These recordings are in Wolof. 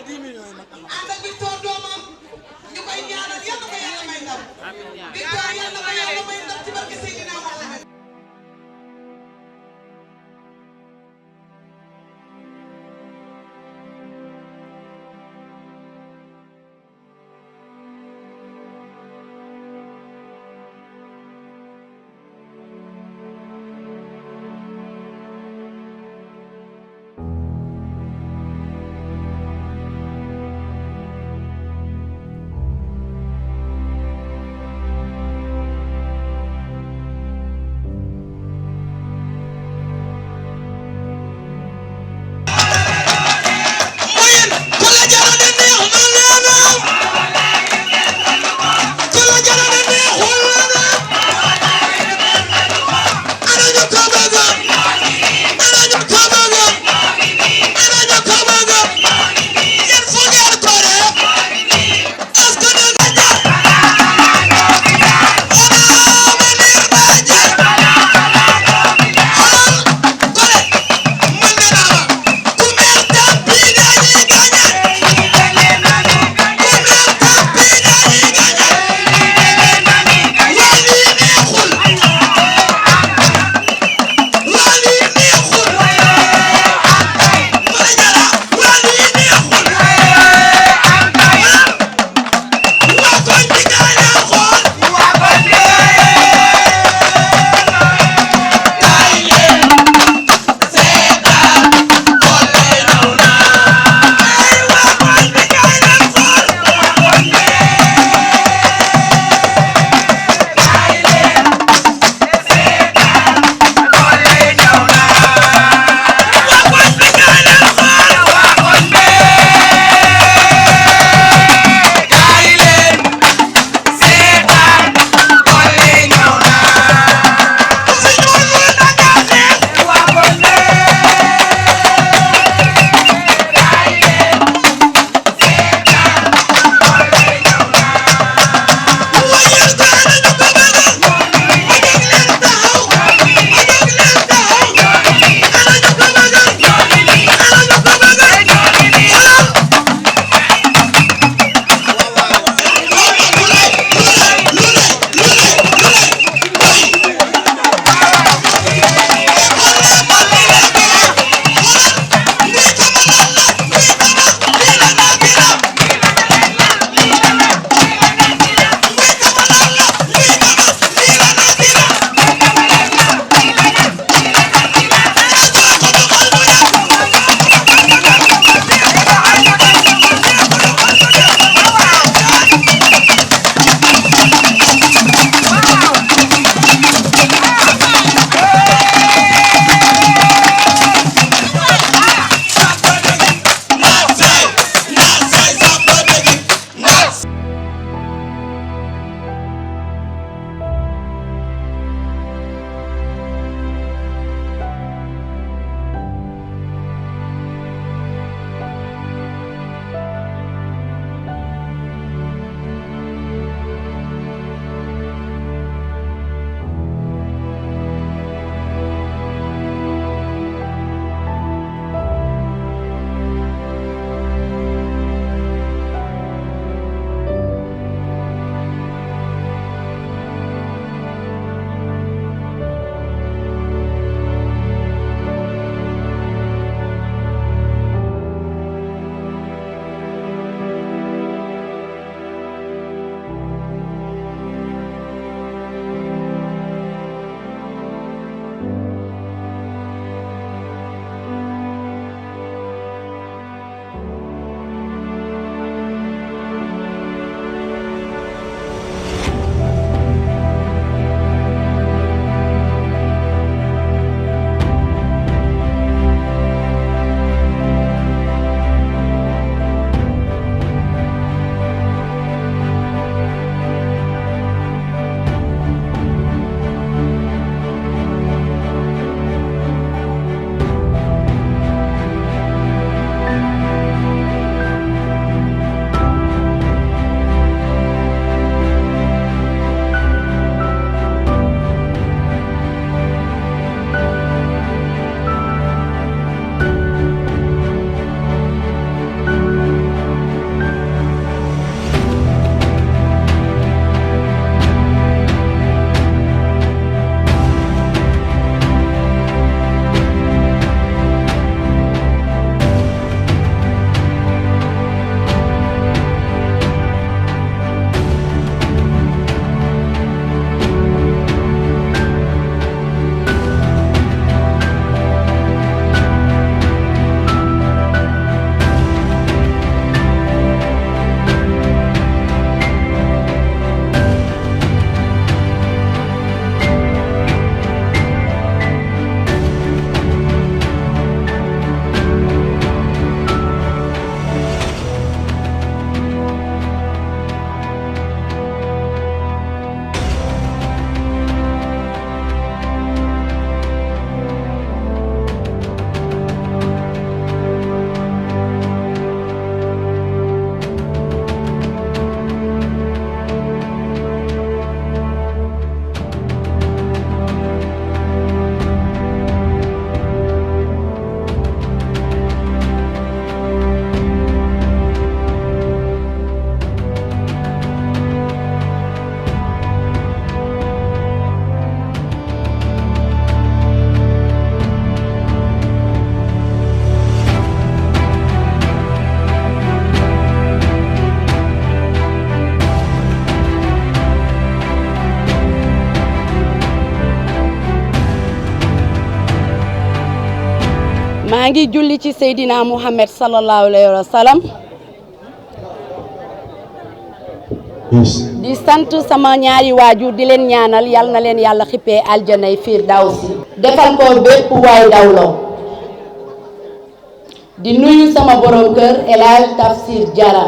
10 millions yi ma taxaw. ànd ak Victor doomam ñu koy ñaanal yàlla ko yàlla may ndam. Victor yàlla ko yàlla may ndam ci barke Seydina Muhammad. maa ngi julli ci Seydina Muhammad sallallahu alayhi wa sallam di sant sama ñaari waajur di leen ñaanal yal na leen yàlla xippee aljanay firdawsi defal ko bépp waay dawloo di nuyu sama borom kër El Hadj Tafsir Diarra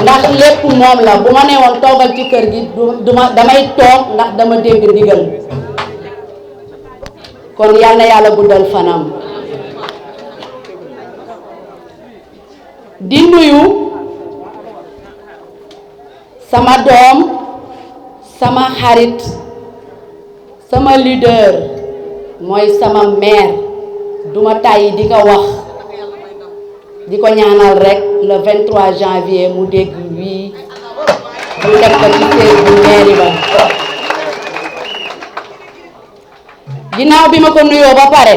ndax lépp moom la bu ma nee woon toogal ci kër gi damay toog ndax dama dégg ndigal kon yal na yàlla guddal fanam di nuyu sama doom sama xarit sama leader mooy sama mère duma tàyyi di ko wax di ko ñaanal rek le 23 janvier mu dégg wii ñu def ko ci siège bu mairie ba ginnaaw bi ma ko nuyoo ba pare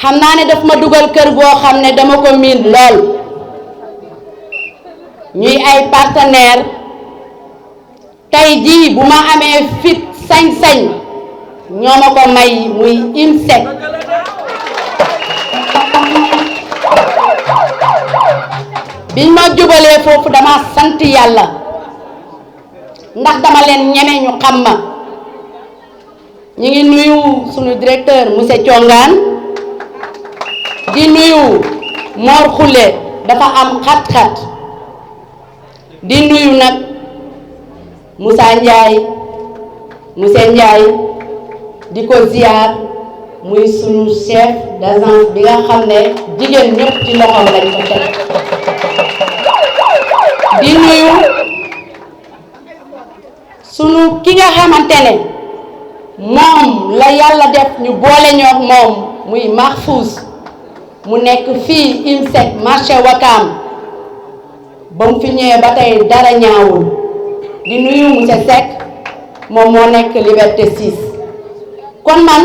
xam naa ne daf ma dugal kër goo xam ne dama ko miin lool ñuy ay partenaire tey jii bu ma amee fit sañ-sañ ñoo ma ko may muy IMSEC biñ ma jubalee foofu dama sant yàlla ndax dama leen ñeme ñu xam ma ñu ngi nuyu sunu directeur monsieur Thiongane di nuyu Mor Khoule dafa am xat-xat di nuyu nag Moussa Ndiaye di ko ziar muy sunu chef d'agence bi nga xam ne jigéen ñëpp ci loxoom lañ ko teg di nuyu sunu ki nga xamante ne moom la yàlla def ñu boole ñoog moom muy Mahfouz mu nekk fii IMSEC marché Wakam ba mu fi ñëwee ba tey dara ñaawul di nuyu monsieur Seck moom moo nekk Liberté 6 kon man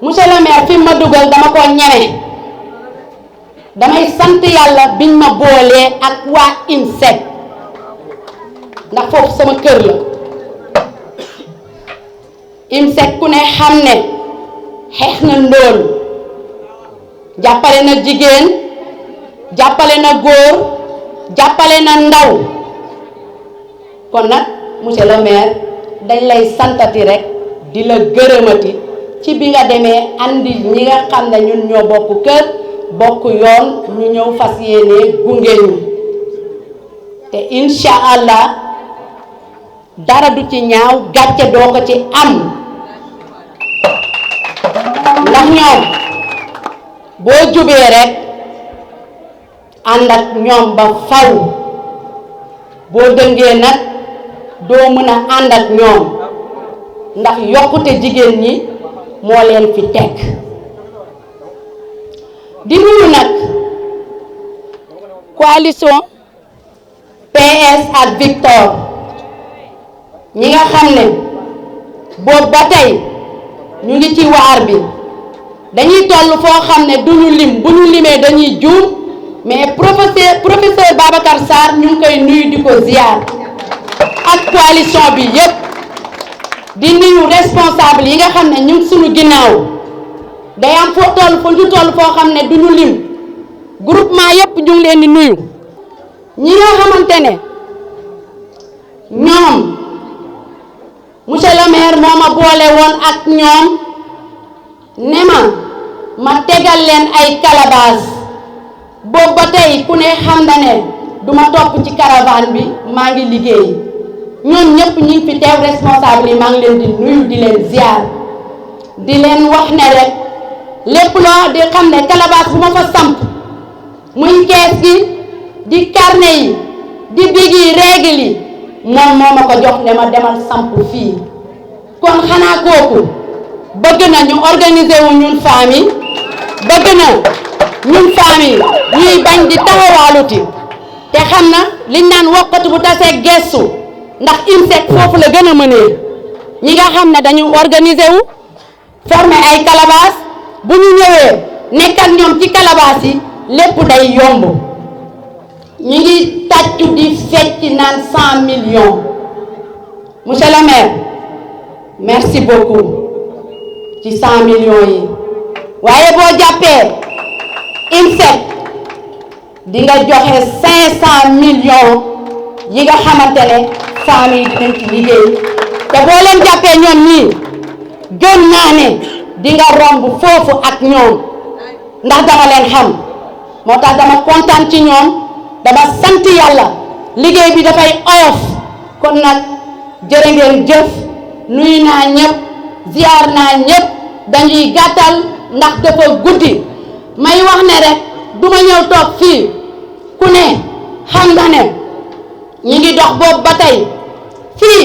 monsieur le maire fi ma dugal dama ko ñeme damay sant yàlla biñ ma boolee ak waa IMSEC ndax foofu sama kër la IMSEC ku ne xam ne xeex na ndóol jàppale na jigéen jàppale na góor jàppale na ndaw kon nag monsieur le maire dañ lay santati rek di la gërëmati ci bi nga demee andi ñi nga xam ne ñun ñoo bokk kër bokk yoon ñu ñëw fas yéene gunge ñu te incha allah dara du ci ñaaw gàcce doo ko ci am ndax ñoom boo jubee rek ànd ak ñoom ba faw boo dëngee nag doo mën a ànd ak ñoom ndax yokkute jigéen ñi moo leen fi teg di nuyu nag coalition PS ak Victor ñi nga xam ne boobu ba tey ñu ngi ci waar bi dañuy toll foo xam ne duñu lim bu ñu limee dañuy juum mais professeur Babacar Sarr ñu ngi koy nuyu di ko ziar ak coalition bi yépp di nuyu responsable yi nga xam ne ñu ngi suñu ginnaaw day am foo toll foo xam ne duñu lim groupement yépp ñu ngi leen di nuyu ñi nga xamante ne ñoom monsieur le maire moo ma boole woon ak ñoom ne ma tegal leen ay calebasse boobu ba tey ku ne xam na ne duma topp ci caravane bi maa ngi liggéey ñoom ñëpp ñi ngi fi teew responsable yi maa ngi leen di nuyu di leen ziar di leen wax ne rek lépp loo di xam ne calebasse bu ma fa samp muy kees gi di carnet yi di big yi règle yi moom moo ma ko jox ne ma demal samp fii kon xanaa kooku bëgg na ñu organiser wu ñun famille bëgg na ñun famille ñuy bañ di taxawaaluti te xam na liñ naan wokkatu bu tasee gestu ndax IMSEC foofu la gën a mënee ñi nga xam ne dañu organiser wu former ay calebasse bu ñu ñëwee nekk ak ñoom ci calebasse yi lépp day yomb ñu ngi tàccu di fecc naan 100 millions monsieur le maire merci beaucoup ci 100 millions yi waaye boo jàppee IMSEC di nga joxe 500 millions yi nga xamante ne femmes yi dinañ ci liggéey te boo leen jàppee ñoom ñii gën naa ne di nga romb foofu ak ñoom ndax dama leen xam moo tax dama kontaan ci ñoom dama sant yàlla liggéey bi dafay oyof kon nag jërë ngeen jëf nuyu naa ñëpp ziar naa ñëpp dañuy gàttal ndax dafa guddi may wax ne rek duma ñëw toog fii ku ne xam nga ne ñi ngi dox boobu ba tey fii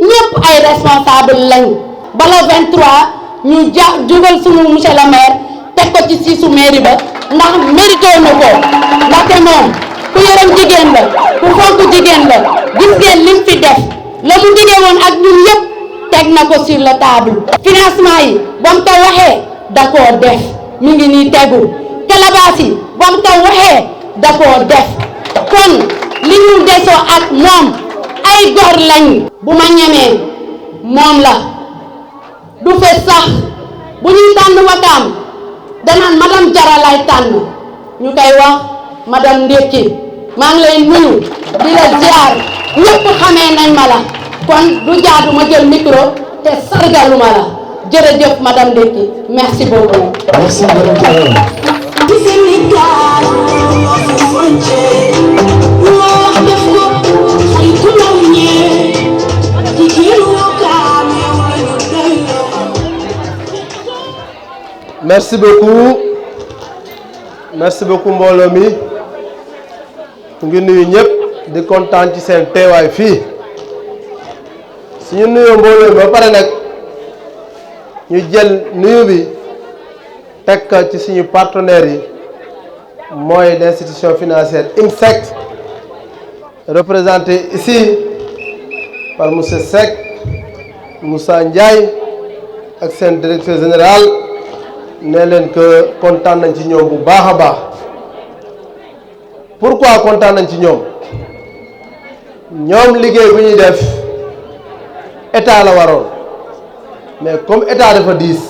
ñëpp ay responsable lañ bala 23 ñu jugal sunu monsieur le maire teg ko ci siisu mairie ba ndax mérité na ko ndaxte moom ku yërëm jigéen la ku fonk jigéen la gis ngeen lim fi def la mu diggee woon ak ñun yëpp teg na ko sur la table financement yi ba mu ko waxee da koo def mi ngi nii tegu calebasse yi ba mu ko waxee da koo def kon li ñu desoo ak moom ay gor lañ bu ma ñemee moom la du fe sax bu ñuy tànn Wakaam danaan madame Jara lay tànn ñu koy wax madame Ndéki maa ngi lay nuyu di la ziar ñëpp xamee nañ ma la kon du jaadu ma jël micro te sargaluma la jërëjëf madame Ndéki merci beaucoup. Merci merci beaucoup mbooloo mi mu ngi nuyu ñëpp di kontaan ci seen teewaay fii suñu nuyoo mbooloo mi ba pare nag ñu jël nuyu bi teg ci suñu partenaires yi mooy l'institution financière IMSEC représenté ici par monsieur Seck Moussa Ndiaye ak seen directeur général ne leen que kontaan nañ ci ñoom bu baax a baax pourquoi kontaan nañ ci ñoom liggéey bu ñuy def état la waroon mais comme état dafa diis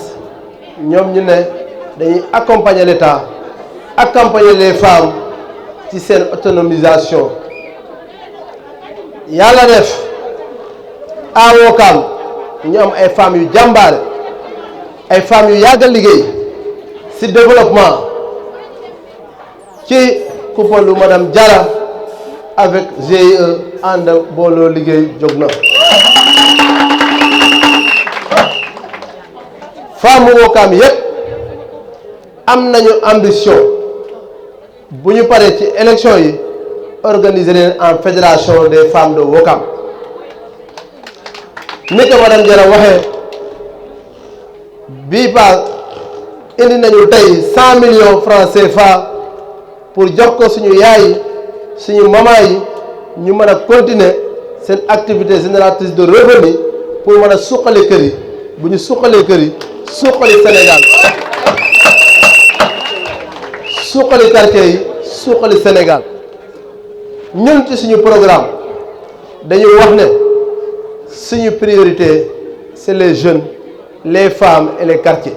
ñoom ñu ne dañuy accompagner l'état accompagner les femmes ci seen autonomisation yàlla def à Ouakam ñu am ay femmes yu jàmbaare ay femmes yu yàgg a liggéey ci développement ci kuppalu madame Diarra avec GIE ànd booloo liggéey jóg na femme Ouakam yépp am nañu ambition bu ñu paree ci élection yi organiser leen en fédération des femmes de Ouakam ni ko madame Diarra waxee bii pa indi nañu tey 100 millions francs CFA pour jox ko suñu yaay suñu maman yi ñu mën a continuer seen activité génératrice de revenu pour mën a suqali kër yi bu ñu suqalee kër yi suqali Sénégal suqali quartier yi suqali Sénégal ñun ci suñu programme dañu wax ne suñu priorité c'est les jeunes les femmes et les quartiers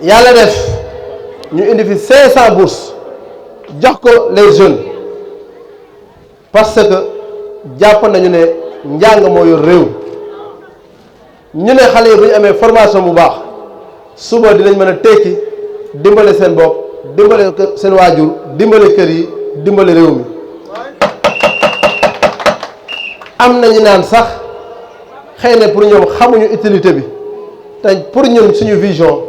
yàlla def ñu indi fi 500 bourses jox ko les jeunes parce que jàpp nañu ne njàng moo yor réew ñu ne xale yi bu ñu amee formation bu baax suba dinañ mën a tekki dimbale seen bopp dimbale seen waajur dimbale kër yi dimbale réew mi am nañu naan sax xëy na pour ñoom xamuñu utilité bi te pour ñun suñu vision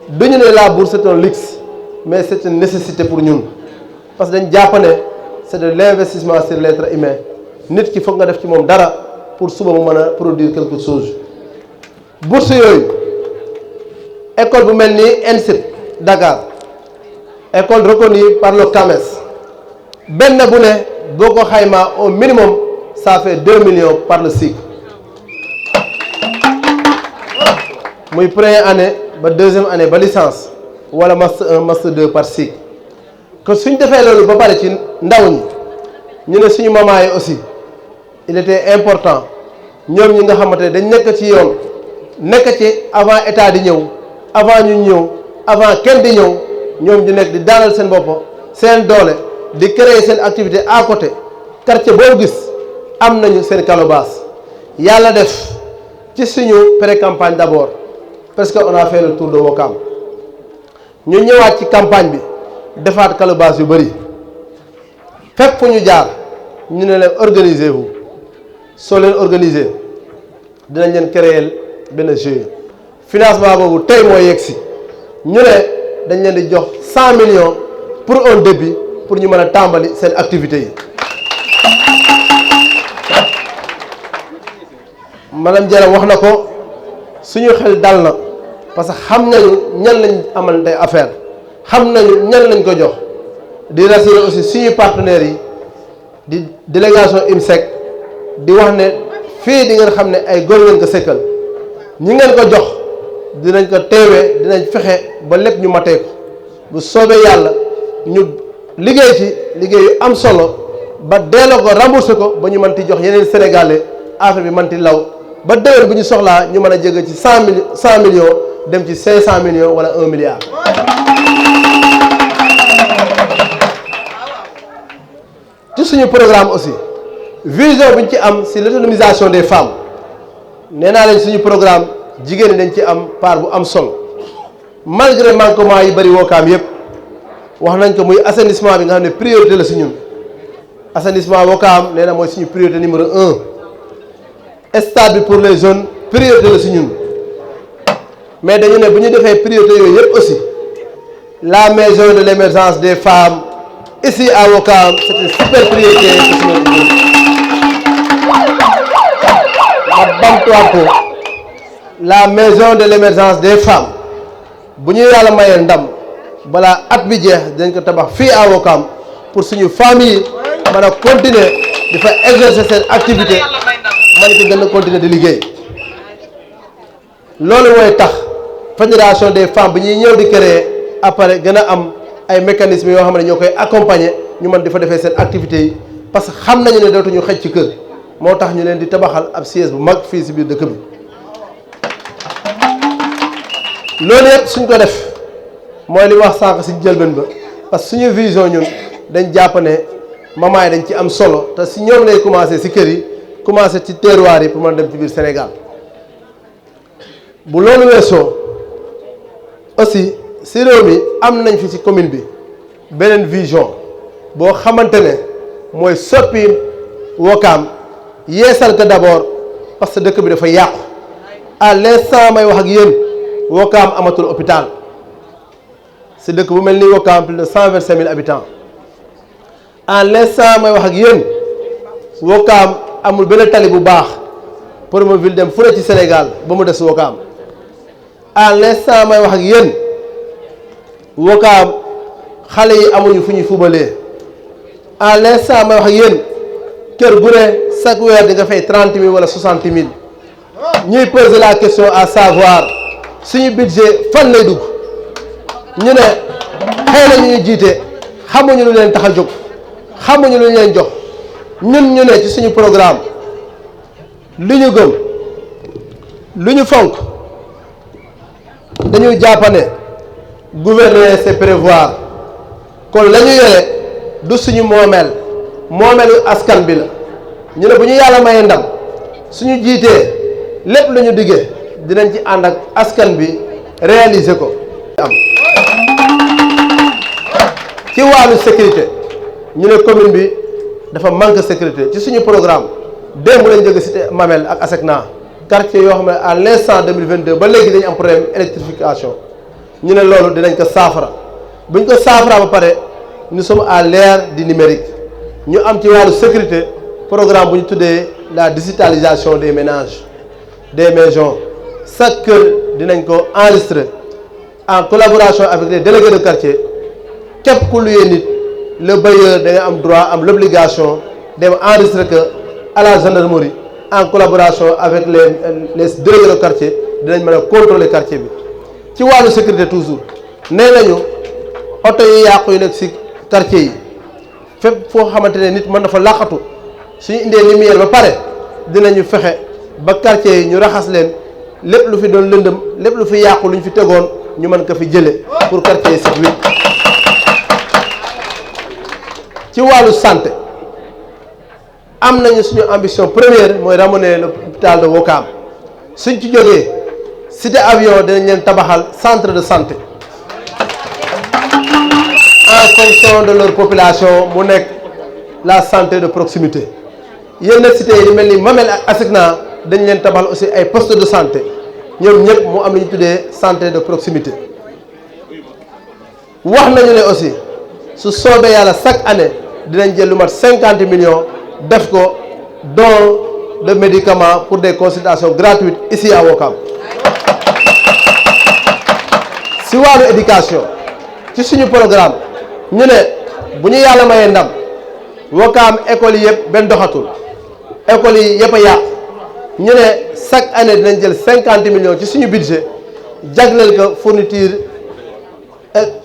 duñu ne la bourse c'est un luxe mais c'est une nécessité pour ñun parce que dañ jàpp ne c'est de l'investissement sur l'être humain nit ki foog nga def ci moom dara pour suba mu mën a produire quelque chose bourse yooyu école bu mel ni ENSID Dakar école reconnue par le CAMES benn bu ne boo ko xaymaa au minimum ça fait 2 millions par le cycle muy première année ba deuxième année ba licence wala master 1 master 2 par cycle que suñ defee loolu ba pare ci ndaw ñi ñu ne suñu maman yi aussi il était important ñoom ñi nga xamante ne dañ nekk ci yoon nekk ci avant état di ñëw avant ñu ñëw avant kenn di ñëw ñoom ñu nekk di daanal seen bopp seen doole di créer seen activité à côté quartier boo gis am nañu seen calebasse yàlla def ci suñu pré-campagne d'abord parce que on a fait le tour de Ouakam ñu ñëwaat ci campagne bi defaat calebasse yu bëri fépp fu ñu jaar ñu ne leen organisez vous soo leen organiser dinañ leen créer benn GIE financement boobu tey moo yegg si ñu ne dañ leen di jox 100 millions pour un début pour ñu mën a tàmbali seen activité yi. madame Diarra wax na ko suñu xel dal na parce que xam nañu ñan lañ amal tey affaire xam nañu ñan lañ ko jox di rassurer aussi suñu partenaires yi di délégation IMSEC di wax ne fii di ngeen xam ne ay góor ngeen ko sekkal ñi ngeen ko jox dinañ ko teewee dinañ fexe ba lépp ñu matee ko bu soobee yàlla ñu liggéey ci liggéey yu am solo ba delloo ko remboursé ko ba ñu mën ti jox yeneen sénégalais affaire bi mën ti law ba déwén bu ñu soxlaa ñu mën a jege ci 100 millions dem ci 500 millions wala 1 milliard. ci suñu programme aussi vision bi ñu ci am si l'autonomisation des femmes nee naa leen suñu programme jigéen ñi dañ ci am part bu am solo malgré manquement yi bëri Ouakam yëpp wax nañ ko muy assainissement bi nga xam ne priorité la si ñun assainissement Ouakam nee na mooy suñu priorité numéro 1 stade bi pour les jeunes priorité la si ñun mais dañu ne bu ñu defee priorité yooyu yëpp aussi la maison de l'émergence des femmes ici à Ouakam c'est une super priorité ma bamtuwaat ko la maison de l'émergence des femmes bu ñu yàlla mayee ndam balaa at bi jeex dañ ko tabax fii à Ouakam pour suñu famille mën a continuer di fa exercer seen activité man ci gën a continuer di liggéey loolu mooy tax fédération des femmes bi ñuy ñëw di créer après gën a am ay mécanismes yoo xam ne ñoo koy accompagner ñu mën di fa defee seen activités yi parce que xam nañu ne dootuñu xëj ci kër moo tax ñu leen di tabaxal ab siège bu mag fii si biir dëkk bi loolu yëpp suñ ko def mooy li wax sànq si jëlbeen ba parce que suñu vision ñun dañ jàpp ne maman yi dañ ci am solo te si ñoom lay commencé si kër yi commencé ci terroir yi pour mën dem ci biir Sénégal bu loolu weesoo aussi si réew mi am nañ fi ci commune bi beneen vision boo xamante ne mooy soppi Ouakam yeesal ko d'abord parce que dëkk bi dafa yàqu à l'instant may wax ak yéen Ouakam amatul hôpital si dëkk bu mel ni Ouakam plus de 125 000 habitants à l'instant may wax ak yéen Ouakam amul benn tali bu baax Promoville dem fu ne ci Sénégal ba mu des Ouakam à l'instant may wax ak yéen Ouakam xale yi amuñu fu ñuy fubalee à l'instant may wax ak yéen kër gu ne chaque weer di nga fay 30 000 wala 60 000 ñuy poser la question à savoir suñu budget fan lay dugg ñu ne xëy na ñu jiite xamuñu lu leen tax a jóg xamuñu lu leen jox ñun ñu ne ci suñu programme li ñu gëm lu ñu fonk dañuy jàppane gouverner c'est prévoir kon la ñu yore du suñu moomeelu askan bi la ñu ne bu ñu yàlla mayee ndam suñu jiitee lépp lu ñu diggee dinañ ci ànd ak askan bi réaliser ko am ci wàllu sécurité ñu ne commune bi dafa manque sécurité ci suñu programme démb lañ jóge cité Mamel ak ASECNA quartier yoo xam ne à l'instant 2022 ba léegi dañu am problème électrification ñu ne loolu dinañ ko saafara buñ ko saafara ba pare nous sommes à l'ère du numérique ñu am ci wàllu sécurité programme bu ñu tuddee la digitalisation des ménages des maisons chaque kër dinañ ko enregistrer en collaboration avec les délégués de quartier képp ku luyee nit le bailleur da nga am droit am l'obligation dem enregistrer que à la gendarmerie en collaboration avec les délégués de quartier dinañ mën a contrôler quartier bi ci wàllu sécurité toujours nee nañu oto yi yàqu yu nekk ci quartier yi fépp foo xamante ne nit mën na fa làqatu suñu indee lumière ba pare dinañu fexe ba quartier yi ñu raxas leen lépp lu fi doon lëndëm lépp lu fi yàqu lu ñu fi tegoon ñu mën ko fi jële pour quartier set wecc. ci wàllu santé am nañu suñu ambition première mooy ramener l'hôpital de Ouakam suñ ci jógee cité avion dinañ leen tabaxal centre de santé en fonction de leur population mu nekk la santé de proximité. yenn cité yi mel ni Mamel ak Asegna dañ leen tabaxal aussi ay postes de santé ñoom ñëpp mu am lu ñu tuddee santé de proximité. wax nañu ne aussi su soobee yàlla chaque année dinañ jël lu mat 50 millions def ko don de médicaments pour des consultations gratuites ici à Ouakam. si wàllu éducation ci suñu programme ñu ne bu ñu yàlla mayee ndam Ouakam école yi yëpp benn doxatul école yi yëpp a yàqu ñu ne chaque année dinañ jël 50 millions ci suñu budget jagleel ko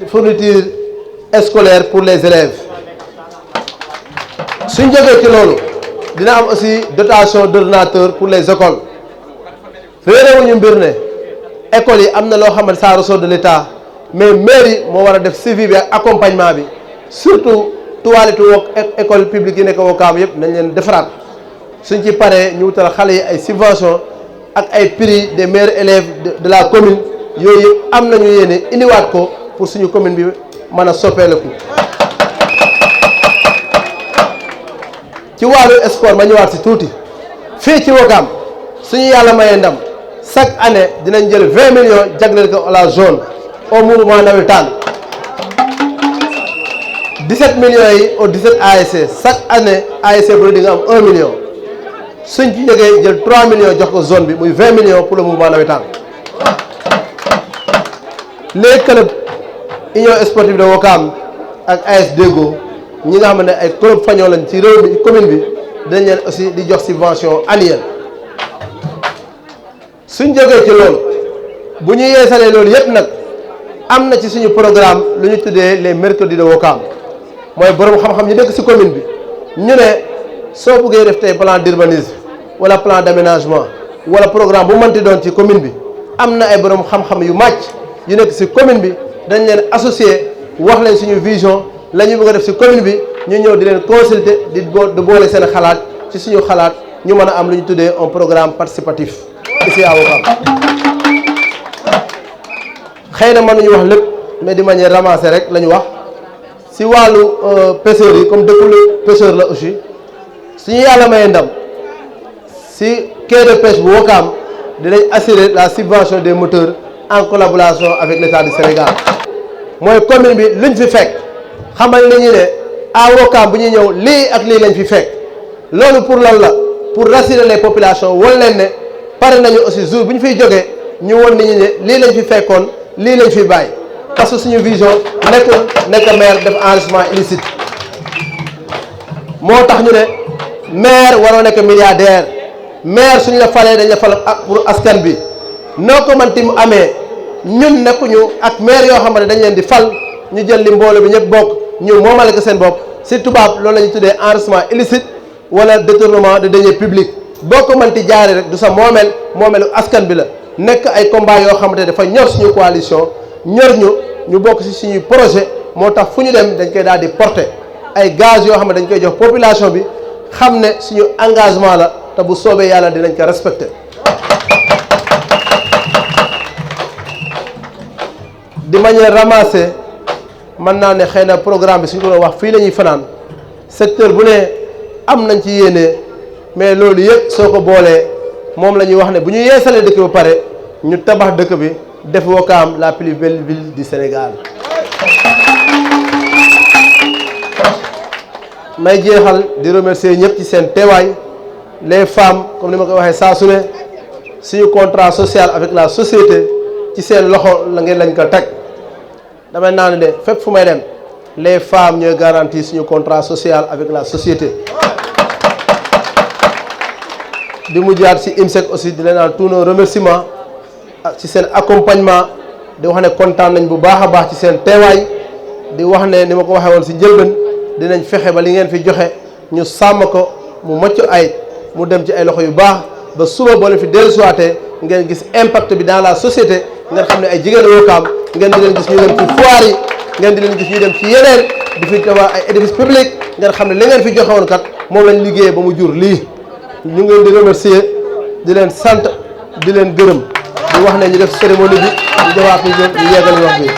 fourniture scolaire pour les élèves. suñ jógee ci loolu dina am aussi dotation d'ordinateur pour les écoles réeréwuñu mbir ne écoles yi am na loo xamante ça ressort de l'État mais mairie moo war a def suivi bi ak accompagnement bi surtout toilette école publique yi nekk Ouakam yëpp nañ leen defaraat suñ ci paree ñu wutal xale yi ay subventions ak ay prix des meilleurs élèves de la commune yooyu yëpp am nañu yéene indiwaat ko pour suñu commune bi mën a soppeeku. ci wàllu sport ma ñëwaat si tuuti fii ci Ouakam suñu yàlla mayee ndam chaque année dinañ jël 20 millions jagleel ko à la zone au mouvement navétane 17 millions yi au 17 ASC chaque année ASC bu ne di nga am 1 million suñ ci jógee jël 3 millions jox ko zone bi muy 20 millions pour le mouvement navétane. les clubs union sportive de Ouakam ak AS Déggo ñi nga xam ne ay club fañoo lañ ci réew mi commune bi dañ leen aussi di jox subvention annuelle. suñ jógee ci loolu bu ñu yeesalee loolu yépp nag am na ci suñu programme lu ñu tuddee les mercredis de Ouakam mooy borom xam-xam ñu dëkk ci commune bi ñu ne soo bëggee def tey plan d'urbanisme wala plan d'aménagement wala programme bu mënti doon ci commune bi am na ay borom xam-xam yu màcc yu nekk ci commune bi dañ leen associé wax leen suñu vision la ñu bëgg a def ci commune bi ñu ñëw di leen consulter di boole seen xalaat ci suñu xalaat ñu mën a am lu ñu tuddee un programme participatif ici à Ouakam. xëy na mënuñu wax lépp mais de manière ramassée rek la ñu wax ci wàllu pêcheurs yi comme dëkkul pêcheur la aussi suñu yàlla mayee ndam ci quai de pêche bu Ouakam dinañ assurer la subvention des moteurs en collaboration avec l'État du Sénégal. mooy commune bi luñ fi fekk xamal nañu ne à Ouakam bu ñuy ñëw lii ak lii lañ fi fekk loolu pour lan la pour rassurer les populations won leen ne pare nañu aussi jour bu ñu fiy jógee ñu won nañu ne lii lañ fi fekkoon lii lañ fi bàyyi parce que suñu vision nekk maire def enrichissement illicite moo tax ñu ne maire waroo nekk milliardaire maire suñu la falee dañ la fal pour askan bi noo ko manti mu amee ñun nekkuñu ak maire yoo xam ne dañ leen di fal ñu jël li mbooloo bi ñëpp bokk ñu moomale ko seen bopp si tubaab loolu la ñuy tuddee enrichissement illicite wala détournement de deniers publics boo ko mënti jaaree rek du sa moomeelu askan bi la nekk ay combat yoo xamante ne dafa ñor suñu coalition ñor ñu bokk si suñuy projet moo tax fu ñu dem dañ koy daal di porter ay gaz yoo xam ne dañ koy jox population bi xam ne suñu engagement la te bu soobee yàlla dinañ ko respecter. de manière ramassée mën naa ne xëy na programme bi suñu ko doon wax fii la ñuy fanaan secteur bu ne am nañ ci yéene mais loolu yëpp soo ko boolee moom la ñuy wax ne bu ñu yeesalee dëkk ba pare ñu tabax dëkk bi def Ouakam la plus belle ville du Sénégal. may jeexal di remercier ñëpp ci seen teewaay les femmes comme ni ma ko waxee saa su ne suñu contrat social avec la société ci seen loxo la ngeen lañ ko teg. damay naan de fépp fu may dem les femmes ñooy garantir suñu contrat social avec la société di mujjaat ci IMSEC aussi di leen naan tous nos remerciements ci seen accompagnement di wax ne kontaan nañ bu baax a baax ci seen teewaay di wax ne ni ma ko waxee woon ci njëlbeen dinañ fexe ba li ngeen fi joxe ñu sàmm ko mu mucc ay mu dem ci ay loxo yu baax ba suba boo leen fi dellusiwaatee ngeen gis impact bi dans la société ngeen xam ne ay jigéen Wakaam ngeen di leen gis ñu dem ci foire yi ngeen di leen gis ñu dem ci yeneen di fi tabax ay édifice public ngeen xam ne li ngeen fi joxe woon kat moom lañ liggéeyee ba mu jur lii. ñu ngi leen di remercier di leen sant di leen gërëm di wax ne ñu def cérémonie bi ñu joxaat ñu yeggali wax bi.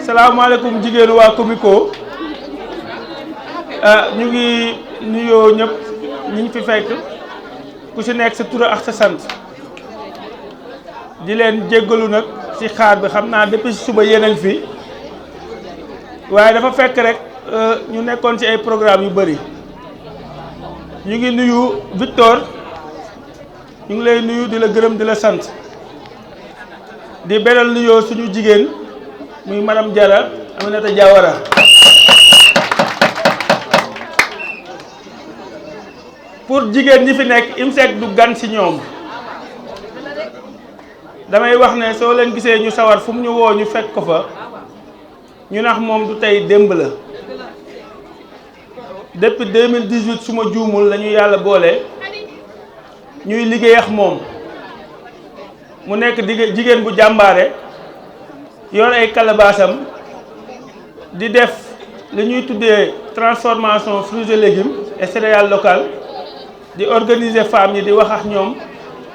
salaamaaleykum jigéenu waa Comico ñu ngi nuyoo ñëpp ñi ñu fi fekk ku ci nekk sa tur ak sa sant di leen jéggalu nag ci xaar bi xam naa depuis suba yeneen fi waaye dafa fekk rek ñu nekkoon ci ay programme yu bari ñu ngi nuyu Victor ñu ngi lay nuyu di la gërëm di la sant di beral nuyoo suñu jigéen muy madame Diarra Aminata Diawara pour jigéen ñi fi nekk IMSEC du gan ci ñoom damay wax ne soo leen gisee ñu sawar fu mu ñu woo ñu fekk ko fa ñu nax moom du tey démb la depuis 2018 su ma juumul la ñu yàlla boole ñuy liggéey ak moom mu nekk jigéen bu jàmbaare yor ay kalabaasam di def li ñuy tuddee transformation fruits et légumes et céréales locales di organiser femmes yi di wax ak ñoom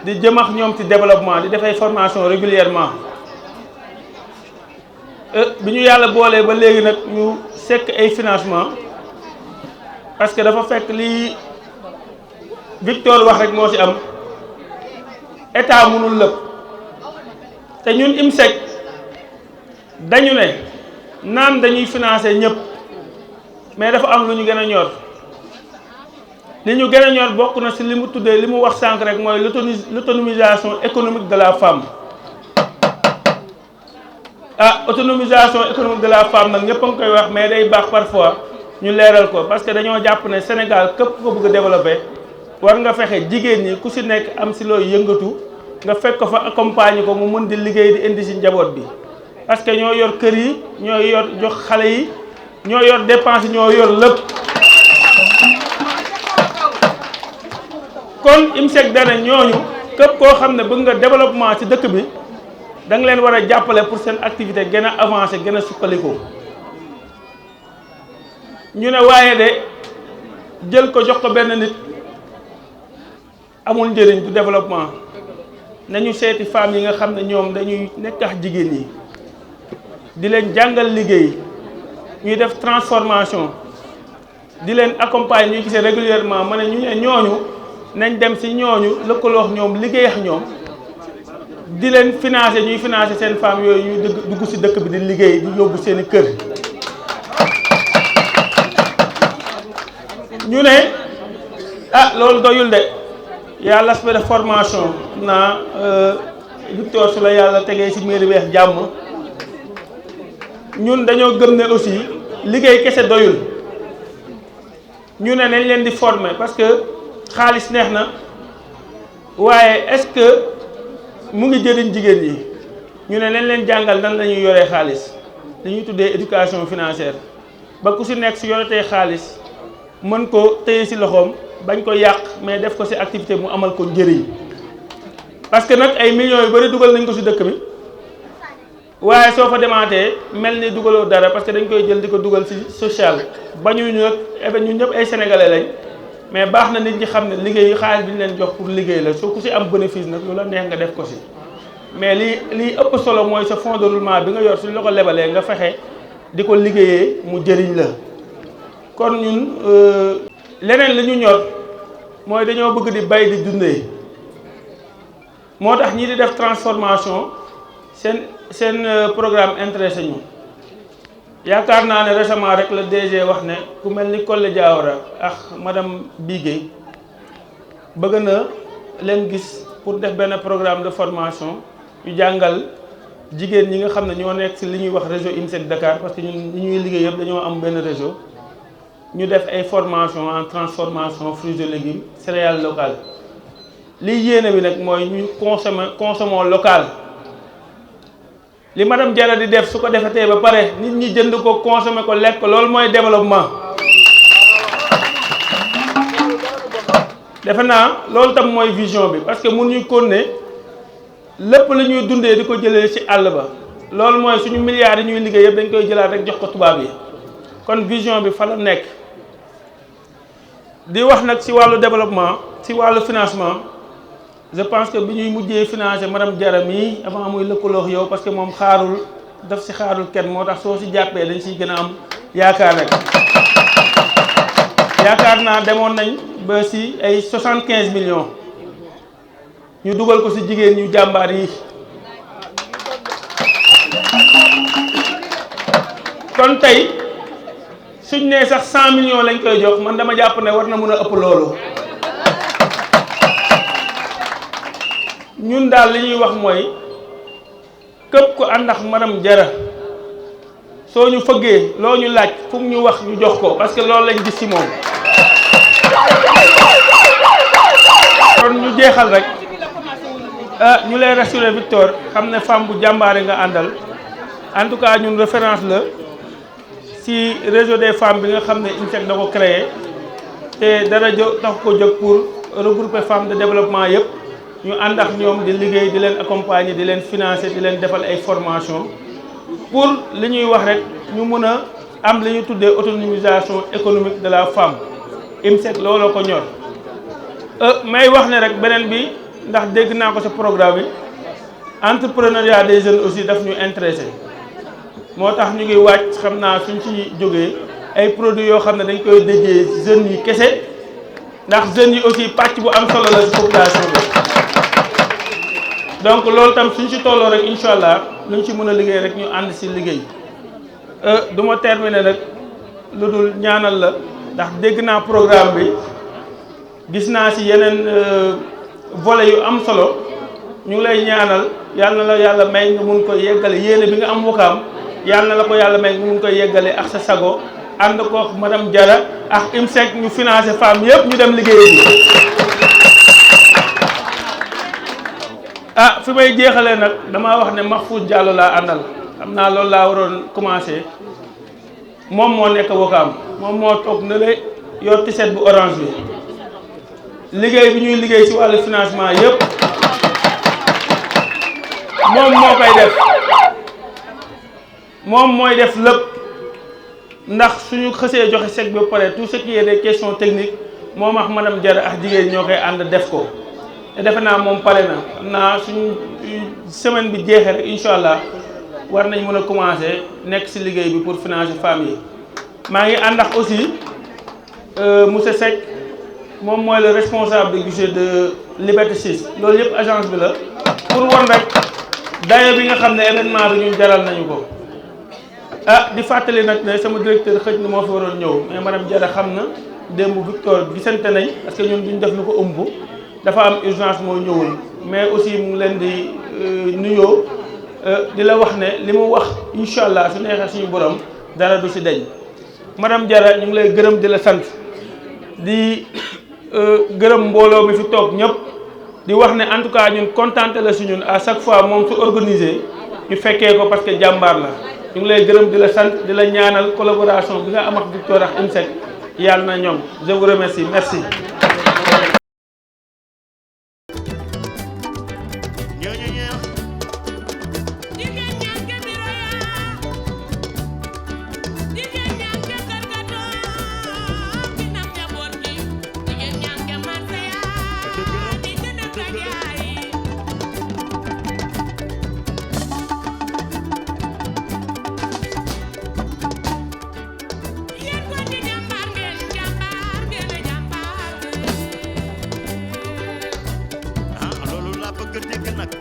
di jëm ak ñoom ci développement di def ay formation régulièrement bi ñu yàlla boolee ba léegi nag ñu sekk ay financement parce que dafa fekk li Victor wax rek moo ci am état mënul lépp te ñun IMSEC dañu ne naan dañuy financer ñëpp mais dafa am lu ñu gën a ñor li ñu gën a ñor bokk na ci li mu tuddee li mu wax sànq rek mooy l'autonomisation économique de la femme autonomisation économique de la femme nag ñëpp a ngi koy wax mais day baax parfois ñu leeral ko parce que dañoo jàpp ne Sénégal képp ko bëgg a développer war nga fexe jigéen ñi ku ci nekk am ci looy yëngatu nga fekk ko fa accompagner ko mu mën di liggéey di indi ci njaboot bi parce que ñoo yor kër yi ñoo yor jox xale yi ñoo yor dépense yi ñoo yor lépp kon IMSEC dana ñooñu képp koo xam ne bëgg nga développement ci dëkk bi da nga leen war a jàppale pour seen activité gën a avancé gën a suqalikoo ñu ne waaye de jël ko jox ko benn nit amul njëriñ du développement nañu seeti femmes yi nga xam ne ñoom dañuy nekk ak jigéen ñi di leen jàngal liggéey ñuy def transformation di leen accompagner ñuy gisee régulièrement ma ne ñu ne ñooñu nañ dem si ñooñu lëkkaloo ak ñoom liggéey ak ñoom di leen financer ñuy financer seen femmes yooyu ñuy dugg si dëkk bi di liggéey di yóbbu seeni kër. ñu ne ah loolu doyul de y'a l'aspect de formation naa Victor su la yàlla tegee si mairie weex jàmm ñun dañoo gëm ne aussi liggéey kese doyul ñu ne nañ leen di former parce que xaalis neex na waaye est-ce que mu ngi jëriñ jigéen ñi ñu ne nañ leen jàngal nan la ñuy yoree xaalis li ñuy tuddee éducation financière ba ku si nekk si yoretee xaalis mën ko téye si loxoom bañ ko yàq mais def ko si activité mu amal ko njëriñ parce que nag ay millions yu bari dugal nañ ko si dëkk bi waaye soo fa demaatee mel ni dugaloo dara parce que dañ koy jël di ko dugal ci social bañuñu nag ñun ñëpp ay sénégalais lañ mais baax na nit ñi xam ne liggéey xaalis bi ñu leen jox pour liggéey la soo ku ci am bénéfice nag lu la neex nga def ko ci mais lii ëpp solo mooy sa fonds de roulement bi nga yor suñ la ko lebalee nga fexe di ko liggéeyee mu jëriñ la kon ñun leneen li ñu ñor mooy dañoo bëgg di bay di dundee moo tax ñi di def transformation seen programme intéressé ñu yaakaar naa ne récemment rek la DG wax ne ku mel ni Collé Diawara ak madame Bigué bëgg na leen gis pour def benn programme de formation yu jàngal jigéen ñi nga xam ne ñoo nekk ci li ñuy wax réseau IMSEC Dakar parce que ñun ñi ñuy liggéey yëpp dañoo am benn réseau ñu def ay formation en transformation fruits et légumes céréales locales liy yéene bi nag mooy ñu consommons local li madame Diarra di def su ko defetee ba pare nit ñi jënd ko consommer ko lekk loolu mooy développement defe naa loolu tam mooy vision bi parce que mun ñu kon ne lépp la ñuy dundee di ko jëlee ci àll ba loolu mooy suñu milliards yi ñuy liggéey yëpp dañ koy jëlaat rek jox ko tubaab yi kon vision bi fa la nekk di wax nag ci wàllu développement ci wàllu financement je pense que bi ñuy mujjee financer madame Diarra mii avant muy lëkkaloo yow parce que moom daf ci xaarul kenn moo tax soo ci jàppee dañ ciy gën a am yaakaar rek yaakaar naa demoon nañ ba ci ay 75 millions ñu dugal ko ci jigéen ñu jàmbaar yi kon tey suñ nee sax 100 millions lañ koy jox man dama jàpp ne war na mën a ëpp loolu ñun daal li ñuy wax mooy képp ku ànd ak madame Diarra soo ñu fëggee loo ñu laaj fu mu ñu wax ñu jox ko parce que loolu lañ gis ci moom kon ñu jeexal rek ñu lay rassurer Victor xam ne femme bu jàmbaare nga àndal en tout cas ñun référence la ci réseau des femmes bi nga xam ne IMSEC da ko créé te dara tax ko jóg pour regrouper femmes de développement yëpp ñu ànd ak ñoom di liggéey di leen accompagner di leen financer di leen defal ay formation pour li ñuy wax rek ñu mën a am li ñu tuddee autonomisation économique de la femme IMSEC looloo ko ñor may wax ne rek beneen bi ndax dégg naa ko sa programme bi entrepreneuriat des jeunes aussi daf ñu intéressé moo tax ñu ngi wàcc xam naa suñ ci jógee ay produits yoo xam ne dañ koy déjee jeunes yi kese ndax jeunes yi aussi pàcc bu am solo la ci population bi donc loolu tam suñ ci tolloo rek incha allah luñ ci mën a liggéey rek ñu ànd ci liggéey du ma terminer nag lu dul ñaanal la ndax dégg naa programme bi gis naa ci yeneen volet yu am solo ñu ngi lay ñaanal yàlla na la yàlla may nga mun ko yeggale yéene bi nga am Wakaam yàlla na la ko yàlla may nga mun ko yeggale ak sa sago ànd ko madame Diarra ak IMSEC ñu financer femmes yëpp ñu dem liggéey bi fi may jeexalee nag damaa wax ne Mahfouz Diallo laa àndal xam naa loolu laa waroon commencer moom moo nekk Wakaam moom moo toog na la yor tiset bu orange bi liggéey bi ñuy liggéey ci wàllu financement yëpp moom moo koy def moom mooy def lépp ndax suñu xësee joxe chèque bi ba pare tout ce qui est des questions techniques moom ak madame Diarra ak jigéen ñoo koy ànd def ko te defe naa moom pare na xam naa suñu semaine bi jeexee rek incha allah war nañ mën a commencer nekk ci liggéey bi pour financer femmes yi. maa ngi ànd ak aussi monsieur Seck moom mooy le responsable de guichet de Liberté 6 loolu yëpp agence bi la pour won rek dayo bi nga xam ne événement bi ñun jaral nañu ko. di fàttali nag ne sama directeur xëj na moo fi waroon ñëw mais madame Diarra xam na démb Victor gisante nañ parce que ñun duñ def lu ko ëmb dafa am urgence moo ñëwul mais aussi mu ngi leen di nuyoo di la wax ne li mu wax incha allah su neexee suñu borom dara du si deñ madame Diarra ñu ngi lay gërëm di la sant di gërëm mbooloo mi fi toog ñëpp di wax ne en tout cas ñun kontaan la si ñun à chaque fois moom su organisé ñu fekkee ko parce que jàmbaar la. ñu ngi lay gërëm di la sant di la ñaanal collaboration bi nga am ak Victor ak IMSEC yàlla na ñoom je vous remercie merci. Loolu laa bëgg a dégg nag